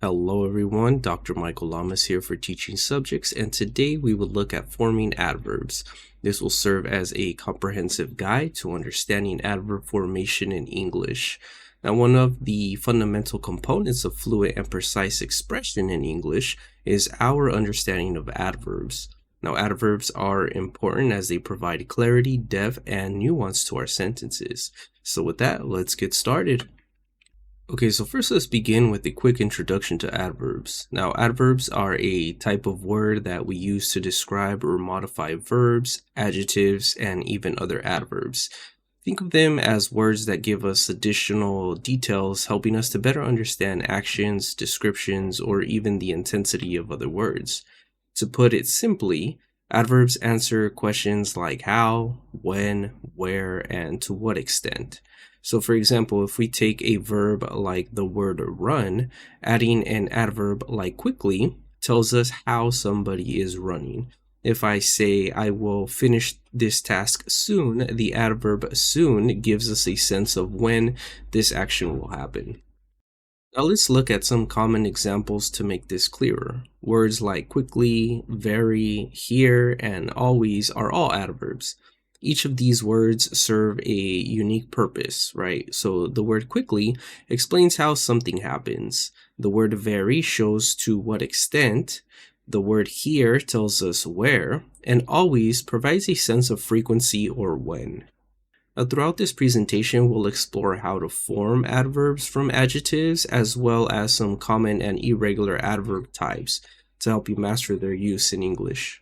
Hello everyone, Dr. Michael Llamas here for Teaching Subjects, and today we will look at forming adverbs. This will serve as a comprehensive guide to understanding adverb formation in English. Now, one of the fundamental components of fluent and precise expression in English is our understanding of adverbs. Now, adverbs are important as they provide clarity, depth, and nuance to our sentences. So with that, let's get started. Okay, so first let's begin with a quick introduction to adverbs. Now, adverbs are a type of word that we use to describe or modify verbs, adjectives, and even other adverbs. Think of them as words that give us additional details, helping us to better understand actions, descriptions, or even the intensity of other words. To put it simply, adverbs answer questions like how, when, where, and to what extent. So for example, if we take a verb like the word run, adding an adverb like quickly tells us how somebody is running. If I say I will finish this task soon, the adverb soon gives us a sense of when this action will happen. Now let's look at some common examples to make this clearer. Words like quickly, very, here, and always are all adverbs. Each of these words serve a unique purpose, right? So the word quickly explains how something happens. The word very shows to what extent. The word here tells us where, and always provides a sense of frequency or when. Now, throughout this presentation, we'll explore how to form adverbs from adjectives, as well as some common and irregular adverb types to help you master their use in English.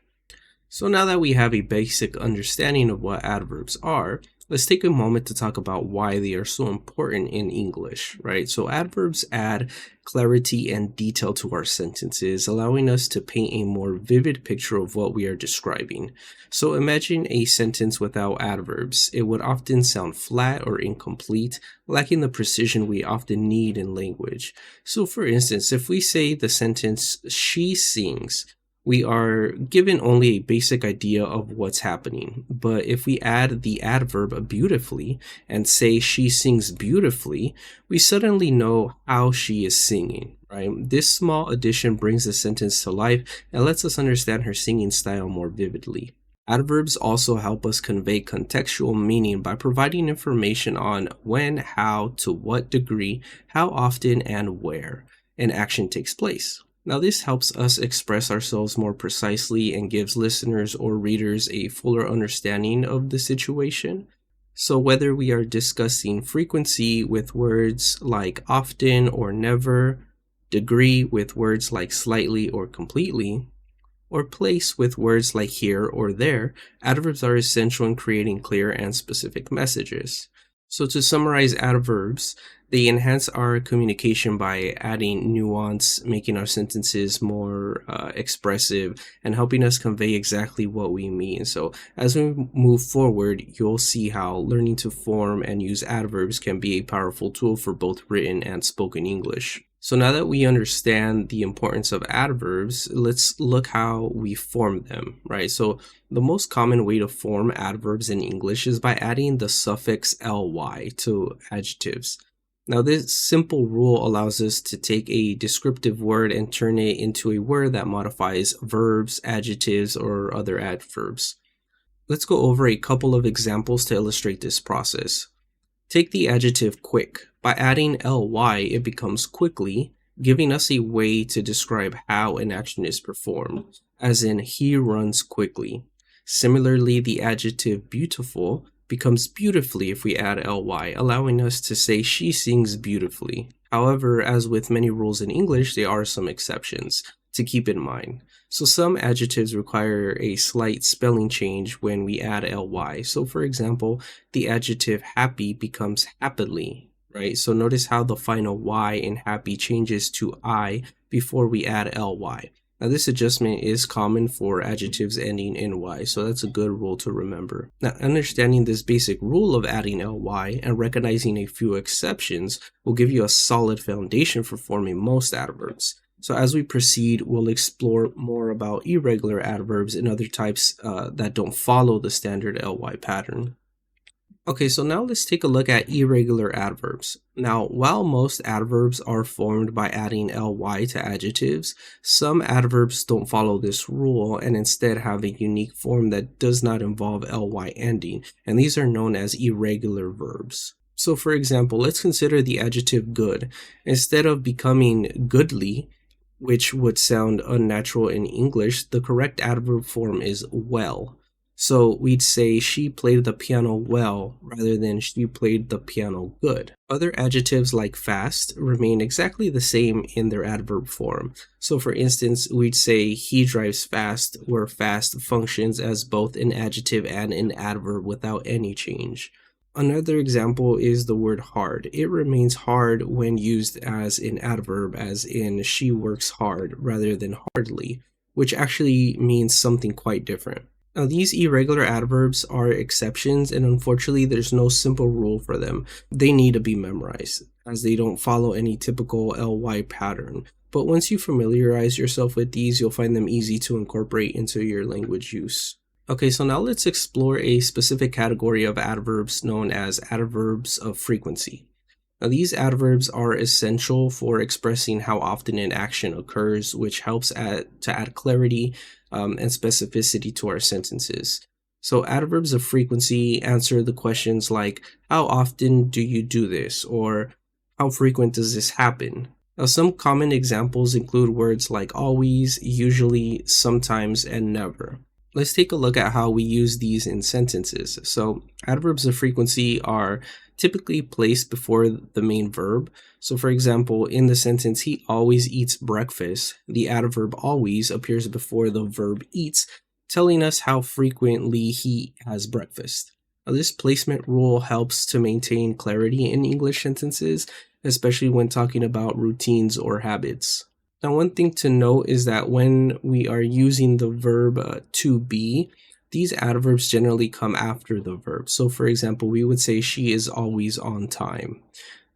So now that we have a basic understanding of what adverbs are, let's take a moment to talk about why they are so important in English, right? So adverbs add clarity and detail to our sentences, allowing us to paint a more vivid picture of what we are describing. So imagine a sentence without adverbs. It would often sound flat or incomplete, lacking the precision we often need in language. So for instance, if we say the sentence, she sings, we are given only a basic idea of what's happening. But if we add the adverb beautifully and say she sings beautifully, we suddenly know how she is singing, right? This small addition brings the sentence to life and lets us understand her singing style more vividly. Adverbs also help us convey contextual meaning by providing information on when, how, to what degree, how often, and where an action takes place. Now, this helps us express ourselves more precisely and gives listeners or readers a fuller understanding of the situation. So whether we are discussing frequency with words like often or never, degree with words like slightly or completely, or place with words like here or there, adverbs are essential in creating clear and specific messages. So to summarize adverbs, they enhance our communication by adding nuance, making our sentences more expressive, and helping us convey exactly what we mean. So as we move forward, you'll see how learning to form and use adverbs can be a powerful tool for both written and spoken English. So now that we understand the importance of adverbs, let's look how we form them, right? So the most common way to form adverbs in English is by adding the suffix ly to adjectives. Now, this simple rule allows us to take a descriptive word and turn it into a word that modifies verbs, adjectives, or other adverbs. Let's go over a couple of examples to illustrate this process. Take the adjective quick. By adding ly, it becomes quickly, giving us a way to describe how an action is performed, as in he runs quickly. Similarly, the adjective beautiful becomes beautifully if we add ly, allowing us to say she sings beautifully. However, as with many rules in English, there are some exceptions to keep in mind. So some adjectives require a slight spelling change when we add ly. So for example, the adjective happy becomes happily, right? So notice how the final y in happy changes to I before we add ly. Now this adjustment is common for adjectives ending in y, so that's a good rule to remember. Now understanding this basic rule of adding ly and recognizing a few exceptions will give you a solid foundation for forming most adverbs. So as we proceed, we'll explore more about irregular adverbs and other types that don't follow the standard ly pattern. Okay, so now let's take a look at irregular adverbs. Now, while most adverbs are formed by adding ly to adjectives, some adverbs don't follow this rule and instead have a unique form that does not involve ly ending, and these are known as irregular verbs. So, for example, let's consider the adjective good. Instead of becoming goodly, which would sound unnatural in English, the correct adverb form is well. So we'd say she played the piano well rather than she played the piano good. Other adjectives like fast remain exactly the same in their adverb form. So for instance, we'd say he drives fast, where fast functions as both an adjective and an adverb without any change. Another example is the word hard. It remains hard when used as an adverb, as in she works hard rather than hardly, which actually means something quite different. Now, these irregular adverbs are exceptions, and unfortunately, there's no simple rule for them. They need to be memorized, as they don't follow any typical ly pattern. But once you familiarize yourself with these, you'll find them easy to incorporate into your language use. Okay, so now let's explore a specific category of adverbs known as adverbs of frequency. Now, these adverbs are essential for expressing how often an action occurs, which helps to add clarity and specificity to our sentences. So, adverbs of frequency answer the questions like, how often do you do this? Or how frequent does this happen? Now, some common examples include words like always, usually, sometimes, and never. Let's take a look at how we use these in sentences. So, adverbs of frequency are typically placed before the main verb. So, for example, in the sentence, he always eats breakfast, the adverb always appears before the verb eats, telling us how frequently he has breakfast. Now, this placement rule helps to maintain clarity in English sentences, especially when talking about routines or habits. Now, one thing to note is that when we are using the verb to be, these adverbs generally come after the verb. So, for example, we would say she is always on time.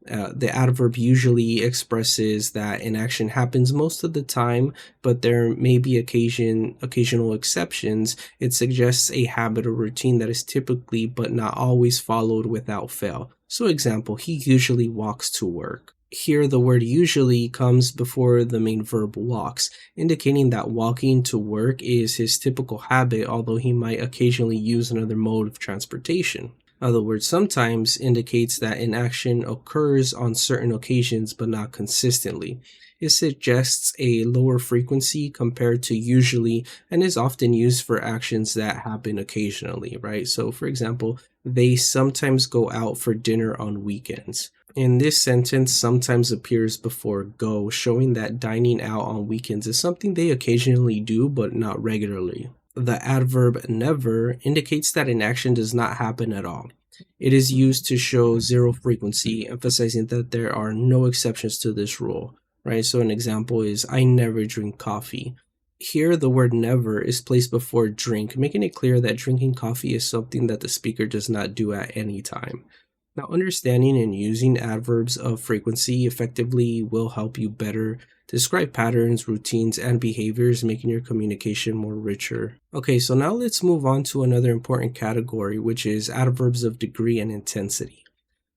The adverb usually expresses that an action happens most of the time, but there may be occasional exceptions. It suggests a habit or routine that is typically but not always followed without fail. So, example, he usually walks to work. Here, the word usually comes before the main verb walks, indicating that walking to work is his typical habit, although he might occasionally use another mode of transportation. Now, the word sometimes indicates that an action occurs on certain occasions but not consistently. It suggests a lower frequency compared to usually and is often used for actions that happen occasionally, right? So, for example, they sometimes go out for dinner on weekends. In this sentence, sometimes appears before go, showing that dining out on weekends is something they occasionally do but not regularly. The adverb never indicates that an action does not happen at all. It is used to show zero frequency, emphasizing that there are no exceptions to this rule, right? So an example is, I never drink coffee. Here, the word never is placed before drink, making it clear that drinking coffee is something that the speaker does not do at any time. Now, understanding and using adverbs of frequency effectively will help you better describe patterns, routines, and behaviors, making your communication more richer. Okay, so now let's move on to another important category, which is adverbs of degree and intensity.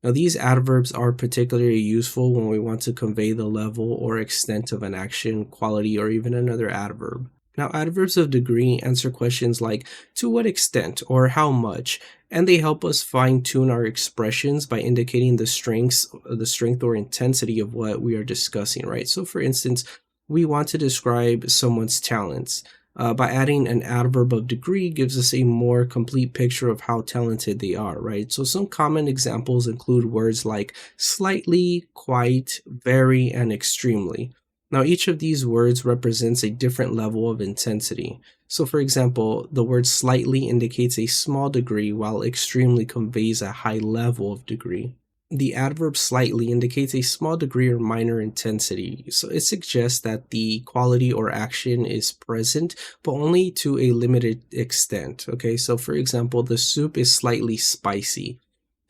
Now, these adverbs are particularly useful when we want to convey the level or extent of an action, quality, or even another adverb. Now, adverbs of degree answer questions like to what extent or how much, and they help us fine-tune our expressions by indicating the strength or intensity of what we are discussing, right? So, for instance, we want to describe someone's talents. By adding an adverb of degree gives us a more complete picture of how talented they are, right? So some common examples include words like slightly, quite, very, and extremely. Now, each of these words represents a different level of intensity. So, for example, the word slightly indicates a small degree, while extremely conveys a high level of degree. The adverb slightly indicates a small degree or minor intensity, so it suggests that the quality or action is present, but only to a limited extent. Okay, so for example, the soup is slightly spicy.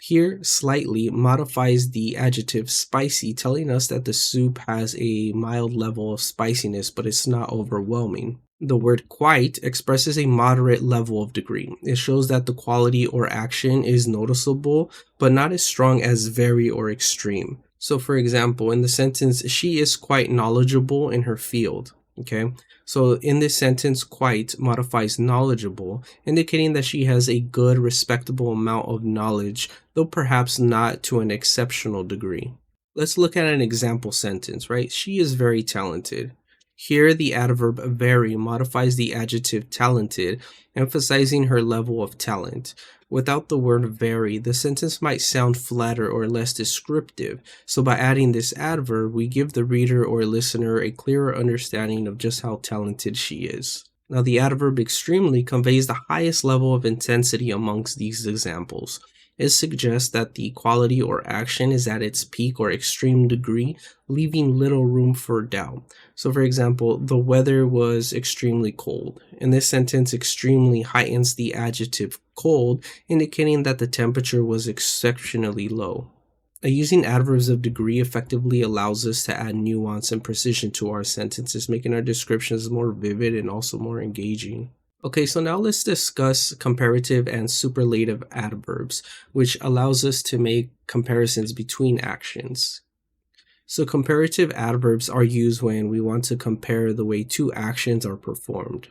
Here, slightly modifies the adjective spicy, telling us that the soup has a mild level of spiciness, but it's not overwhelming. The word quite expresses a moderate level of degree. It shows that the quality or action is noticeable, but not as strong as very or extreme. So, for example, in the sentence, she is quite knowledgeable in her field. Okay. So, in this sentence, quite modifies knowledgeable, indicating that she has a good, respectable amount of knowledge, though perhaps not to an exceptional degree. Let's look at an example sentence, right? She is very talented. Here, the adverb very modifies the adjective talented, emphasizing her level of talent. Without the word very, the sentence might sound flatter or less descriptive. So, by adding this adverb, we give the reader or listener a clearer understanding of just how talented she is. Now, the adverb extremely conveys the highest level of intensity amongst these examples. It suggests that the quality or action is at its peak or extreme degree, leaving little room for doubt. So, for example, the weather was extremely cold. In this sentence, extremely heightens the adjective cold, indicating that the temperature was exceptionally low. Using adverbs of degree effectively allows us to add nuance and precision to our sentences, making our descriptions more vivid and also more engaging. Okay, so now let's discuss comparative and superlative adverbs, which allows us to make comparisons between actions. So comparative adverbs are used when we want to compare the way two actions are performed.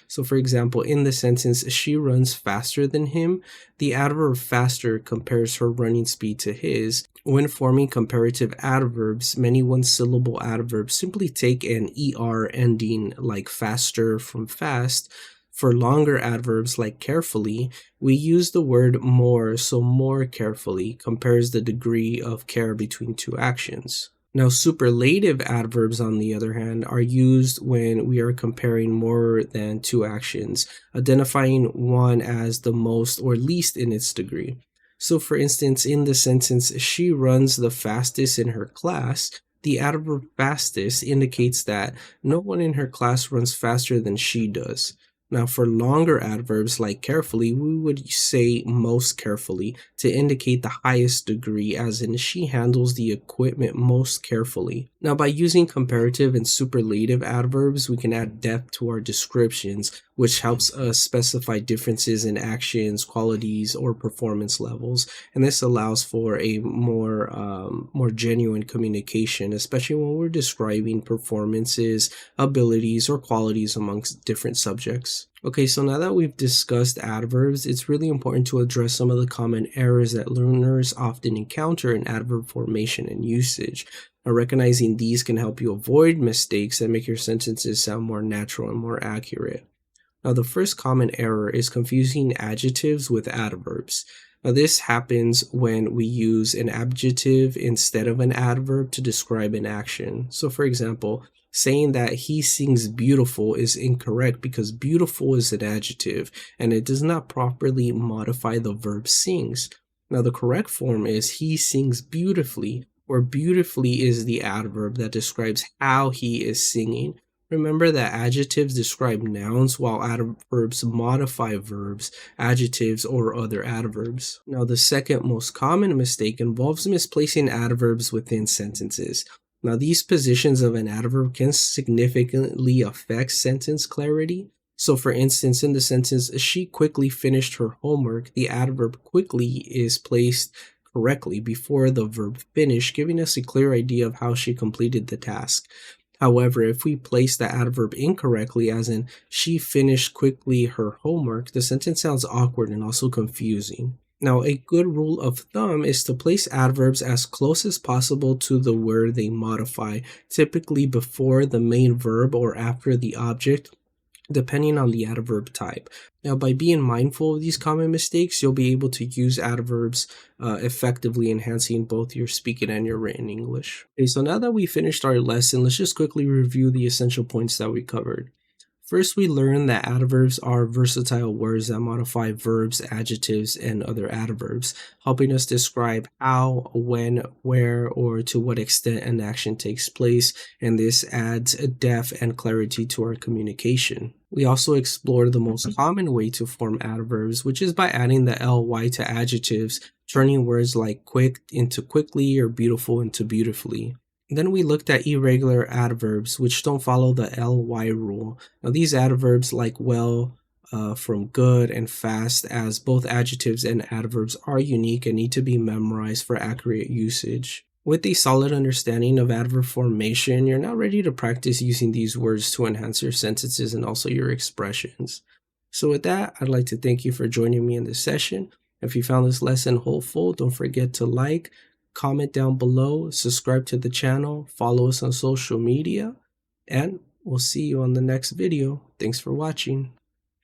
So for example, in the sentence, she runs faster than him, the adverb faster compares her running speed to his. When forming comparative adverbs, many one-syllable adverbs simply take an ER ending like faster from fast. For longer adverbs like carefully, we use the word more, so more carefully compares the degree of care between two actions. Now, superlative adverbs, on the other hand, are used when we are comparing more than two actions, identifying one as the most or least in its degree. So, for instance, in the sentence, she runs the fastest in her class, the adverb fastest indicates that no one in her class runs faster than she does. Now, for longer adverbs like carefully, we would say most carefully to indicate the highest degree, as in she handles the equipment most carefully. Now, by using comparative and superlative adverbs, we can add depth to our descriptions, which helps us specify differences in actions, qualities, or performance levels. And this allows for a more genuine communication, especially when we're describing performances, abilities, or qualities amongst different subjects. Okay, so now that we've discussed adverbs, it's really important to address some of the common errors that learners often encounter in adverb formation and usage. Recognizing these can help you avoid mistakes and make your sentences sound more natural and more accurate. Now, the first common error is confusing adjectives with adverbs. Now, this happens when we use an adjective instead of an adverb to describe an action. So, for example, saying that he sings beautiful is incorrect because beautiful is an adjective and it does not properly modify the verb sings. Now, the correct form is he sings beautifully, where beautifully is the adverb that describes how he is singing. Remember that adjectives describe nouns while adverbs modify verbs, adjectives, or other adverbs. Now, the second most common mistake involves misplacing adverbs within sentences. Now, these positions of an adverb can significantly affect sentence clarity. So, for instance, in the sentence, she quickly finished her homework, the adverb quickly is placed correctly before the verb finish, giving us a clear idea of how she completed the task. However, if we place the adverb incorrectly, as in she finished quickly her homework, the sentence sounds awkward and also confusing. Now, a good rule of thumb is to place adverbs as close as possible to the word they modify, typically before the main verb or after the object, depending on the adverb type. Now, by being mindful of these common mistakes, you'll be able to use adverbs effectively, enhancing both your speaking and your written English. Okay, so now that we finished our lesson, let's just quickly review the essential points that we covered. First, we learned that adverbs are versatile words that modify verbs, adjectives, and other adverbs, helping us describe how, when, where, or to what extent an action takes place, and this adds depth and clarity to our communication. We also explored the most common way to form adverbs, which is by adding the ly to adjectives, turning words like quick into quickly or beautiful into beautifully. Then we looked at irregular adverbs, which don't follow the ly rule. Now these adverbs like well, from good, and fast, as both adjectives and adverbs are unique and need to be memorized for accurate usage. With a solid understanding of adverb formation, you're now ready to practice using these words to enhance your sentences and also your expressions. So with that, I'd like to thank you for joining me in this session. If you found this lesson helpful, don't forget to like, comment down below, subscribe to the channel, follow us on social media, and we'll see you on the next video. Thanks for watching.